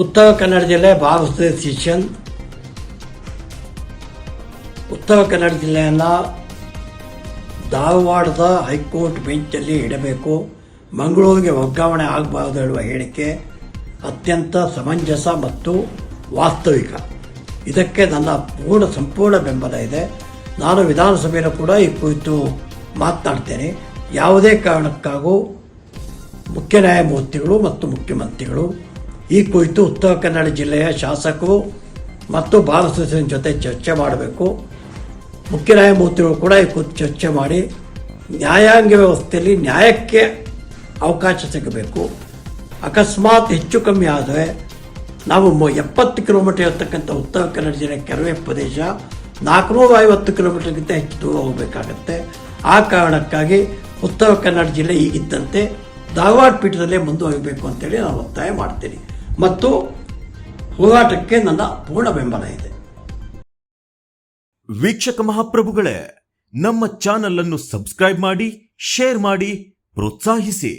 ಉತ್ತರ ಕನ್ನಡ ಜಿಲ್ಲೆ ಭಾರತ ಸೆಷನ್ ಉತ್ತರ ಕನ್ನಡ ಜಿಲ್ಲೆಯನ್ನು ಧಾರವಾಡದ ಹೈಕೋರ್ಟ್ ಬೆಂಚಲ್ಲಿ ಇಡಬೇಕು, ಮಂಗಳೂರಿಗೆ ವರ್ಗಾವಣೆ ಆಗಬಾರದು ಹೇಳುವ ಹೇಳಿಕೆ ಅತ್ಯಂತ ಸಮಂಜಸ ಮತ್ತು ವಾಸ್ತವಿಕ. ಇದಕ್ಕೆ ನನ್ನ ಸಂಪೂರ್ಣ ಬೆಂಬಲ ಇದೆ. ನಾನು ವಿಧಾನಸಭೆಯಲ್ಲೂ ಕೂಡ ಈ ಕುರಿತು ಮಾತನಾಡ್ತೇನೆ. ಯಾವುದೇ ಕಾರಣಕ್ಕಾಗೂ ಮುಖ್ಯ ನ್ಯಾಯಮೂರ್ತಿಗಳು ಮತ್ತು ಮುಖ್ಯಮಂತ್ರಿಗಳು ಈ ಕುರಿತು ಉತ್ತರ ಕನ್ನಡ ಜಿಲ್ಲೆಯ ಶಾಸಕರು ಮತ್ತು ಭಾರತ ಸೆಷನ್ ಜೊತೆ ಚರ್ಚೆ ಮಾಡಬೇಕು. ಮುಖ್ಯ ನ್ಯಾಯಮೂರ್ತಿಗಳು ಕೂಡ ಈ ಕುರಿತು ಚರ್ಚೆ ಮಾಡಿ ನ್ಯಾಯಾಂಗ ವ್ಯವಸ್ಥೆಯಲ್ಲಿ ನ್ಯಾಯಕ್ಕೆ ಅವಕಾಶ ಸಿಗಬೇಕು. ಅಕಸ್ಮಾತ್ ಹೆಚ್ಚು ಕಮ್ಮಿ ಆದರೆ ನಾವು 70 ಕಿಲೋಮೀಟರ್ ಇರತಕ್ಕಂಥ ಉತ್ತರ ಕನ್ನಡ ಜಿಲ್ಲೆ ಕೆರವೆ ಪ್ರದೇಶ 450 ಕಿಲೋಮೀಟರ್ಗಿಂತ ಹೆಚ್ಚು ದೂರ ಹೋಗಬೇಕಾಗತ್ತೆ. ಆ ಕಾರಣಕ್ಕಾಗಿ ಉತ್ತರ ಕನ್ನಡ ಜಿಲ್ಲೆ ಈಗಿದ್ದಂತೆ ಧಾರವಾಡ ಪೀಠದಲ್ಲೇ ಮುಂದುವರಿಬೇಕು ಅಂತೇಳಿ ನಾನು ಒತ್ತಾಯ ಮಾಡ್ತೀನಿ ಮತ್ತು ಹೋರಾಟಕ್ಕೆ ನನ್ನ ಪೂರ್ಣ ಬೆಂಬಲ ಇದೆ. ವೀಕ್ಷಕ ಮಹಾಪ್ರಭುಗಳೇ, ನಮ್ಮ ಚಾನಲ್ ಅನ್ನು ಸಬ್ಸ್ಕ್ರೈಬ್ ಮಾಡಿ, ಶೇರ್ ಮಾಡಿ, ಪ್ರೋತ್ಸಾಹಿಸಿ.